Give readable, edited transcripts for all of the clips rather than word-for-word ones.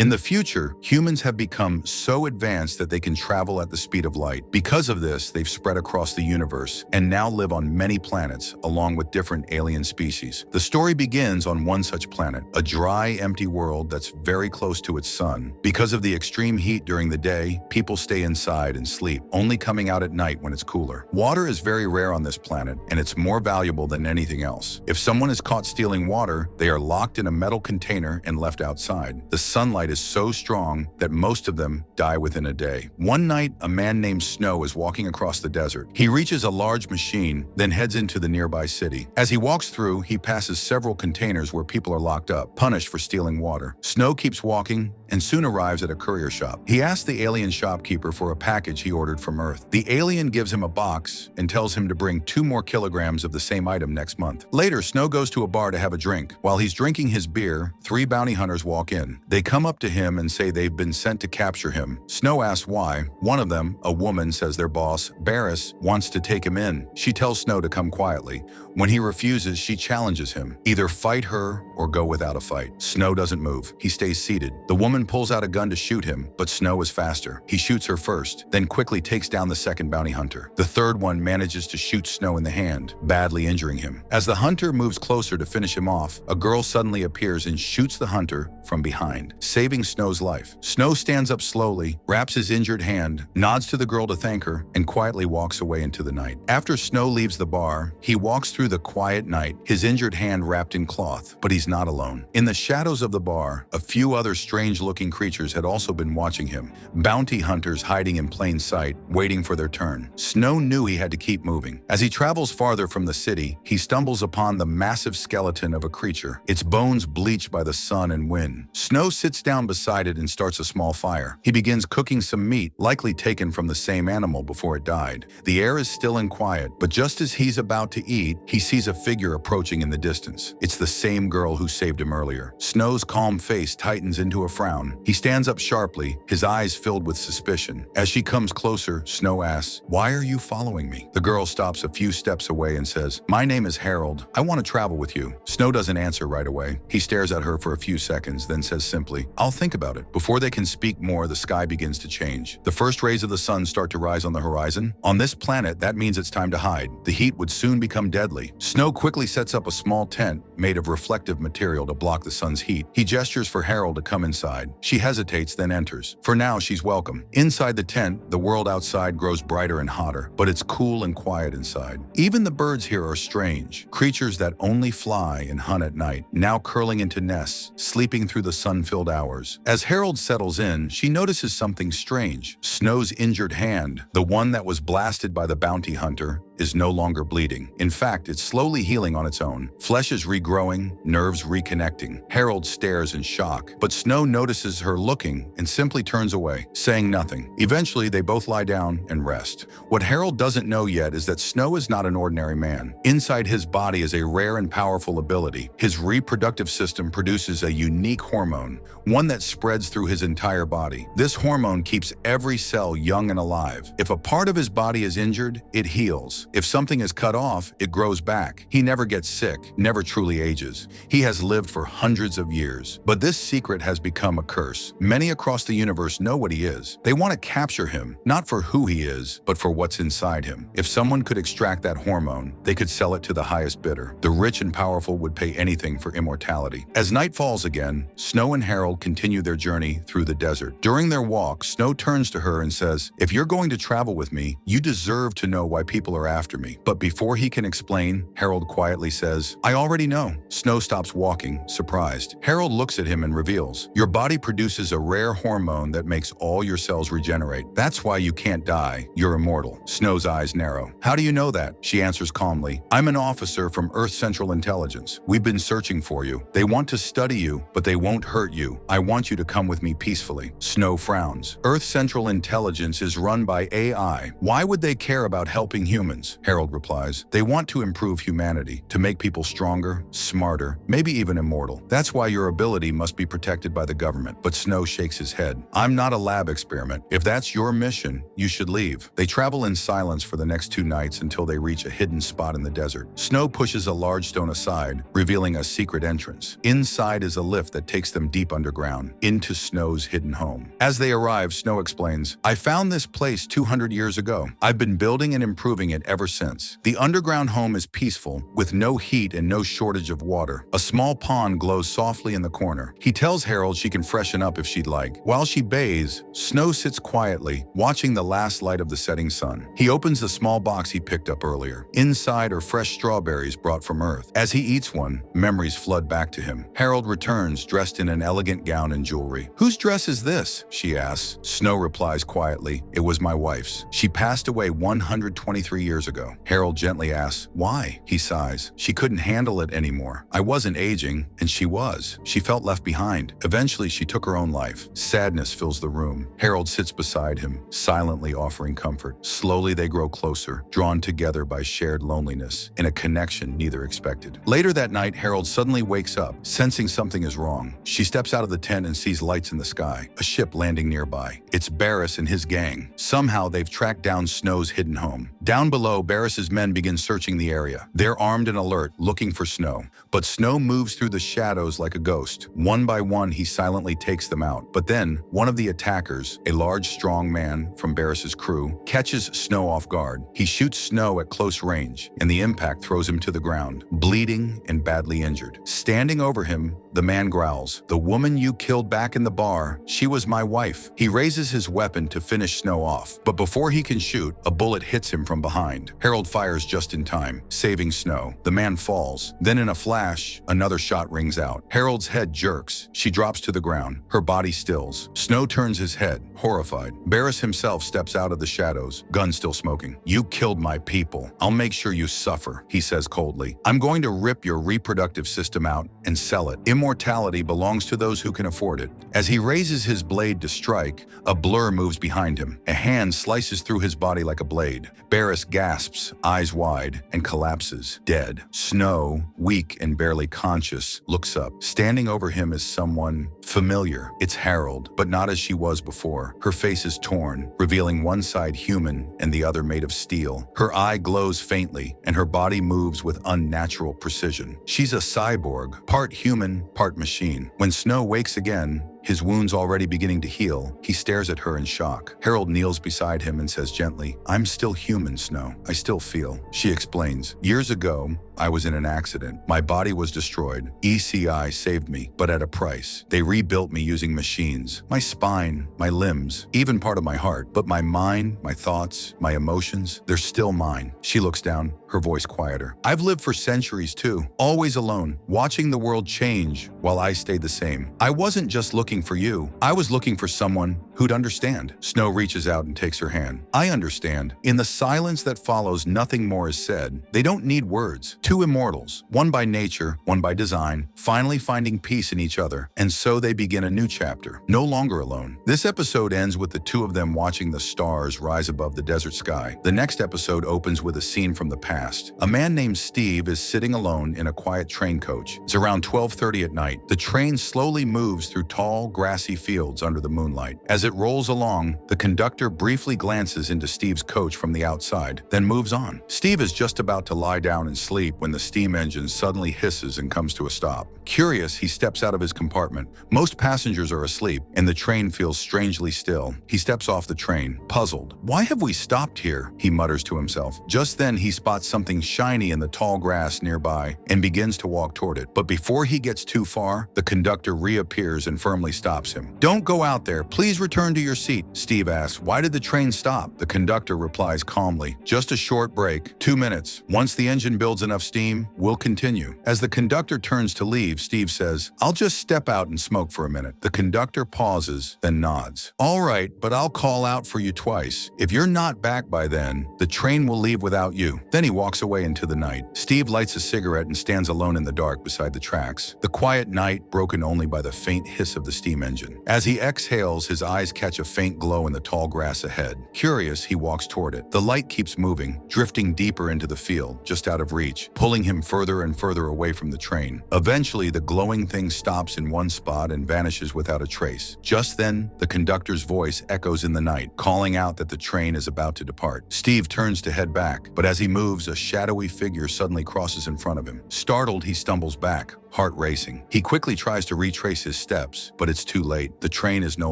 In the future, humans have become so advanced that they can travel at the speed of light. Because of this, they've spread across the universe and now live on many planets, along with different alien species. The story begins on one such planet, a dry, empty world that's very close to its sun. Because of the extreme heat during the day, people stay inside and sleep, only coming out at night when it's cooler. Water is very rare on this planet, and it's more valuable than anything else. If someone is caught stealing water, they are locked in a metal container and left outside. The sunlight is so strong that most of them die within a day. One night, a man named Snow is walking across the desert. He reaches a large machine, then heads into the nearby city. As he walks through, he passes several containers where people are locked up, punished for stealing water. Snow keeps walking and soon arrives at a courier shop. He asks the alien shopkeeper for a package he ordered from Earth. The alien gives him a box and tells him to bring 2 more kilograms of the same item next month. Later, Snow goes to a bar to have a drink. While he's drinking his beer, 3 bounty hunters walk in. They come up to him and say they've been sent to capture him. Snow asks why. One of them, a woman, says their boss, Barris, wants to take him in. She tells Snow to come quietly. When he refuses, she challenges him. Either fight her or go without a fight. Snow doesn't move. He stays seated. The woman pulls out a gun to shoot him, but Snow is faster. He shoots her first, then quickly takes down the second bounty hunter. The third one manages to shoot Snow in the hand, badly injuring him. As the hunter moves closer to finish him off, a girl suddenly appears and shoots the hunter from behind, saving Snow's life. Snow stands up slowly, wraps his injured hand, nods to the girl to thank her, and quietly walks away into the night. After Snow leaves the bar, he walks through the quiet night, his injured hand wrapped in cloth, but he's not alone. In the shadows of the bar, a few other strange-looking creatures had also been watching him. Bounty hunters hiding in plain sight, waiting for their turn. Snow knew he had to keep moving. As he travels farther from the city, he stumbles upon the massive skeleton of a creature, its bones bleached by the sun and wind. Snow sits down beside it and starts a small fire. He begins cooking some meat, likely taken from the same animal before it died. The air is still and quiet, but just as he's about to eat, he sees a figure approaching in the distance. It's the same girl who saved him earlier. Snow's calm face tightens into a frown. He stands up sharply, his eyes filled with suspicion. As she comes closer, Snow asks, "Why are you following me?" The girl stops a few steps away and says, "My name is Harold. I want to travel with you." Snow doesn't answer right away. He stares at her for a few seconds, then says simply, "I'll think about it." Before they can speak more, the sky begins to change. The first rays of the sun start to rise on the horizon. On this planet, that means it's time to hide. The heat would soon become deadly. Snow quickly sets up a small tent made of reflective material to block the sun's heat. He gestures for Harold to come inside. She hesitates, then enters. For now, she's welcome. Inside the tent, the world outside grows brighter and hotter, but it's cool and quiet inside. Even the birds here are strange, creatures that only fly and hunt at night, now curling into nests, sleeping through the sun-filled hours. As Harold settles in, she notices something strange. Snow's injured hand, the one that was blasted by the bounty hunter, is no longer bleeding. In fact, it's slowly healing on its own. Flesh is regrowing, nerves reconnecting. Harold stares in shock, but Snow notices her looking and simply turns away, saying nothing. Eventually, they both lie down and rest. What Harold doesn't know yet is that Snow is not an ordinary man. Inside his body is a rare and powerful ability. His reproductive system produces a unique hormone, one that spreads through his entire body. This hormone keeps every cell young and alive. If a part of his body is injured, it heals. If something is cut off, it grows back. He never gets sick, never truly ages. He has lived for hundreds of years. But this secret has become a curse. Many across the universe know what he is. They want to capture him, not for who he is, but for what's inside him. If someone could extract that hormone, they could sell it to the highest bidder. The rich and powerful would pay anything for immortality. As night falls again, Snow and Harold continue their journey through the desert. During their walk, Snow turns to her and says, "If you're going to travel with me, you deserve to know why people are after me." But before he can explain, Harold quietly says, "I already know." Snow stops walking, surprised. Harold looks at him and reveals, "Your body produces a rare hormone that makes all your cells regenerate. That's why you can't die. You're immortal." Snow's eyes narrow. "How do you know that?" She answers calmly, "I'm an officer from Earth Central Intelligence. We've been searching for you. They want to study you, but they won't hurt you. I want you to come with me peacefully." Snow frowns. Earth Central Intelligence is run by AI. Why would they care about helping humans? intentions, Harold replies. They want to improve humanity, to make people stronger, smarter, maybe even immortal. That's why your ability must be protected by the government. But Snow shakes his head. I'm not a lab experiment. If that's your mission, you should leave. They travel in silence for the next 2 nights until they reach a hidden spot in the desert. Snow pushes a large stone aside, revealing a secret entrance. Inside is a lift that takes them deep underground, into Snow's hidden home. As they arrive, Snow explains, I found this place 200 years ago. I've been building and improving it ever since. The underground home is peaceful, with no heat and no shortage of water. A small pond glows softly in the corner. He tells Harold she can freshen up if she'd like. While she bathes, Snow sits quietly, watching the last light of the setting sun. He opens the small box he picked up earlier. Inside are fresh strawberries brought from Earth. As he eats one, memories flood back to him. Harold returns, dressed in an elegant gown and jewelry. Whose dress is this? She asks. Snow replies quietly, it was my wife's. She passed away 123 years ago. Harold gently asks, why? He sighs. She couldn't handle it anymore. I wasn't aging, and she was. She felt left behind. Eventually, she took her own life. Sadness fills the room. Harold sits beside him, silently offering comfort. Slowly, they grow closer, drawn together by shared loneliness, in a connection neither expected. Later that night, Harold suddenly wakes up, sensing something is wrong. She steps out of the tent and sees lights in the sky, a ship landing nearby. It's Barris and his gang. Somehow, they've tracked down Snow's hidden home. Down below, Barris's men begin searching the area. They're armed and alert, looking for Snow. But Snow moves through the shadows like a ghost. One by one, he silently takes them out. But then, one of the attackers, a large, strong man from Barris's crew, catches Snow off guard. He shoots Snow at close range, and the impact throws him to the ground, bleeding and badly injured. Standing over him, the man growls, the woman you killed back in the bar, she was my wife. He raises his weapon to finish Snow off, but before he can shoot, a bullet hits him from behind. Harold fires just in time, saving Snow. The man falls. Then in a flash, another shot rings out. Harold's head jerks. She drops to the ground. Her body stills. Snow turns his head, horrified. Barris himself steps out of the shadows, gun still smoking. You killed my people. I'll make sure you suffer, he says coldly. I'm going to rip your reproductive system out and sell it. Immortality belongs to those who can afford it. As he raises his blade to strike, a blur moves behind him. A hand slices through his body like a blade. Barris gasps, eyes wide, and collapses, dead. Snow, weak and barely conscious, looks up. Standing over him is someone familiar. It's Harold, but not as she was before. Her face is torn, revealing one side human and the other made of steel. Her eye glows faintly, and her body moves with unnatural precision. She's a cyborg, part human, part machine. When Snow wakes again, his wounds already beginning to heal, he stares at her in shock. Harold kneels beside him and says gently, I'm still human, Snow. I still feel. She explains, years ago, I was in an accident. My body was destroyed. ECI saved me, but at a price. They rebuilt me using machines. My spine, my limbs, even part of my heart. But my mind, my thoughts, my emotions, they're still mine. She looks down, her voice quieter. I've lived for centuries too, always alone, watching the world change while I stayed the same. I wasn't just looking for you. I was looking for someone who'd understand. Snow reaches out and takes her hand. I understand. In the silence that follows, nothing more is said. They don't need words. Two immortals, one by nature, one by design, finally finding peace in each other. And so they begin a new chapter, no longer alone. This episode ends with the two of them watching the stars rise above the desert sky. The next episode opens with a scene from the past. A man named Steve is sitting alone in a quiet train coach. It's around 12:30 at night. The train slowly moves through tall, grassy fields under the moonlight. As it rolls along, the conductor briefly glances into Steve's coach from the outside, then moves on. Steve is just about to lie down and sleep when the steam engine suddenly hisses and comes to a stop. Curious, he steps out of his compartment. Most passengers are asleep, and the train feels strangely still. He steps off the train, puzzled. Why have we stopped here? He mutters to himself. Just then, he spots something shiny in the tall grass nearby and begins to walk toward it. But before he gets too far, the conductor reappears and firmly stops him. Don't go out there. Please return to your seat. Steve asks, why did the train stop? The conductor replies calmly, just a short break, 2 minutes. Once the engine builds enough steam, we'll continue. As the conductor turns to leave, Steve says, I'll just step out and smoke for a minute. The conductor pauses, then nods. All right, but I'll call out for you twice. If you're not back by then, the train will leave without you. Then he walks away into the night. Steve lights a cigarette and stands alone in the dark beside the tracks. The quiet night, broken only by the faint hiss of the steam engine. As he exhales, his eyes catch a faint glow in the tall grass ahead. Curious, he walks toward it. The light keeps moving, drifting deeper into the field, just out of reach, pulling him further and further away from the train. Eventually, the glowing thing stops in one spot and vanishes without a trace. Just then, the conductor's voice echoes in the night, calling out that the train is about to depart. Steve turns to head back, but as he moves, a shadowy figure suddenly crosses in front of him. Startled, he stumbles back, heart racing. He quickly tries to retrace his steps, but it's too late. The train is no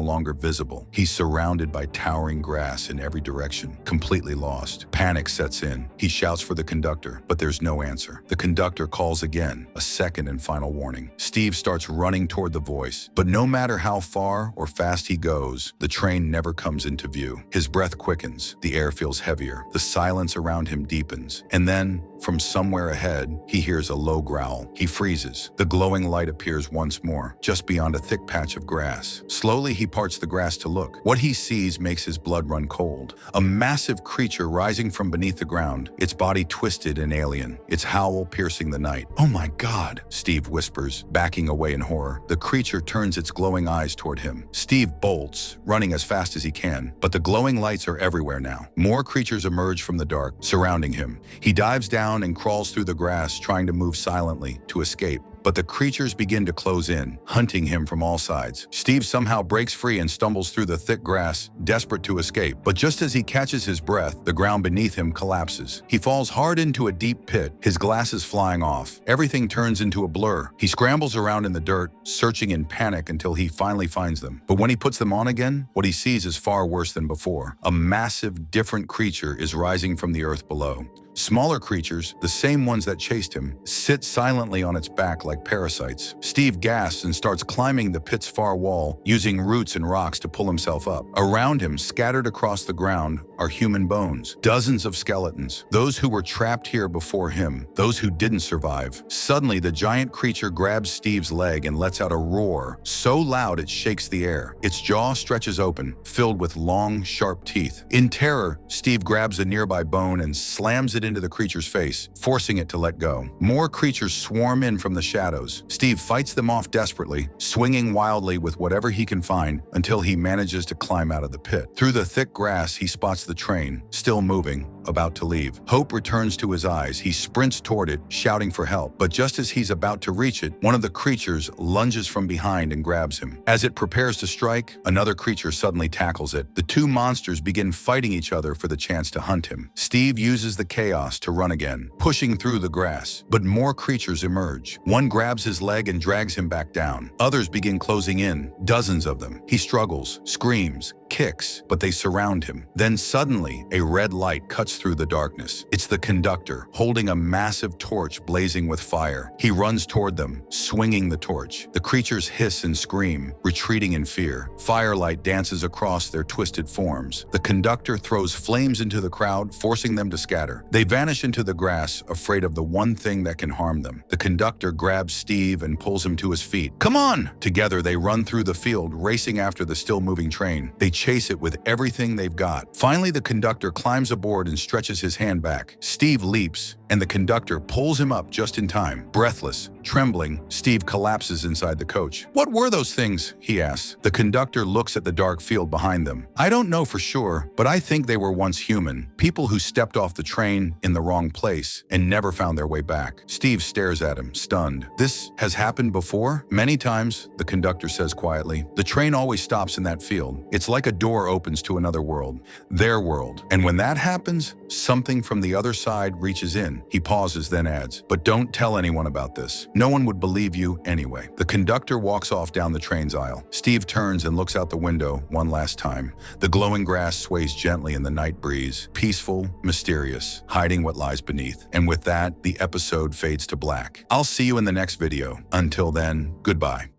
longer visible. He's surrounded by towering grass in every direction, completely lost. Panic sets in. He shouts for the conductor, but there's no answer. The conductor calls again, a second and final warning. Steve starts running toward the voice, but no matter how far or fast he goes, the train never comes into view. His breath quickens. The air feels heavier. The silence around him deepens. And then, from somewhere ahead, he hears a low growl. He freezes. The glowing light appears once more, just beyond a thick patch of grass. Slowly, he parts the grass to look. What he sees makes his blood run cold. A massive creature rising from beneath the ground, its body twisted and alien, its howl piercing the night. "Oh my God," Steve whispers, backing away in horror. The creature turns its glowing eyes toward him. Steve bolts, running as fast as he can, but the glowing lights are everywhere now. More creatures emerge from the dark, surrounding him. He dives down and crawls through the grass, trying to move silently to escape. But the creatures begin to close in, hunting him from all sides. Steve somehow breaks free and stumbles through the thick grass, desperate to escape. But just as he catches his breath, the ground beneath him collapses. He falls hard into a deep pit, his glasses flying off. Everything turns into a blur. He scrambles around in the dirt, searching in panic until he finally finds them. But when he puts them on again, what he sees is far worse than before. A massive, different creature is rising from the earth below. Smaller creatures, the same ones that chased him, sit silently on its back like parasites. Steve gasps and starts climbing the pit's far wall, using roots and rocks to pull himself up. Around him, scattered across the ground, are human bones, dozens of skeletons. Those who were trapped here before him, those who didn't survive. Suddenly, the giant creature grabs Steve's leg and lets out a roar, so loud it shakes the air. Its jaw stretches open, filled with long, sharp teeth. In terror, Steve grabs a nearby bone and slams it into the creature's face, forcing it to let go. More creatures swarm in from the shadows. Steve fights them off desperately, swinging wildly with whatever he can find until he manages to climb out of the pit. Through the thick grass, he spots the train, still moving, about to leave. Hope returns to his eyes. He sprints toward it, shouting for help. But just as he's about to reach it, one of the creatures lunges from behind and grabs him. As it prepares to strike, another creature suddenly tackles it. The two monsters begin fighting each other for the chance to hunt him. Steve uses the chaos to run again, pushing through the grass. But more creatures emerge. One grabs his leg and drags him back down. Others begin closing in, dozens of them. He struggles, screams, kicks, but they surround him. Then suddenly, a red light cuts through the darkness. It's the conductor, holding a massive torch blazing with fire. He runs toward them, swinging the torch. The creatures hiss and scream, retreating in fear. Firelight dances across their twisted forms. The conductor throws flames into the crowd, forcing them to scatter. They vanish into the grass, afraid of the one thing that can harm them. The conductor grabs Steve and pulls him to his feet. "Come on!" Together, they run through the field, racing after the still-moving train. They chase it with everything they've got. Finally, the conductor climbs aboard and stretches his hand back. Steve leaps, and the conductor pulls him up just in time. Breathless, trembling, Steve collapses inside the coach. "What were those things?" he asks. The conductor looks at the dark field behind them. "I don't know for sure, but I think they were once human. People who stepped off the train in the wrong place and never found their way back." Steve stares at him, stunned. "This has happened before?" "Many times," the conductor says quietly. "The train always stops in that field. It's like a door opens to another world, their world. And when that happens, something from the other side reaches in." He pauses, then adds, "But don't tell anyone about this. No one would believe you anyway." The conductor walks off down the train's aisle. Steve turns and looks out the window one last time. The glowing grass sways gently in the night breeze, peaceful, mysterious, hiding what lies beneath. And with that, the episode fades to black. I'll see you in the next video. Until then, goodbye.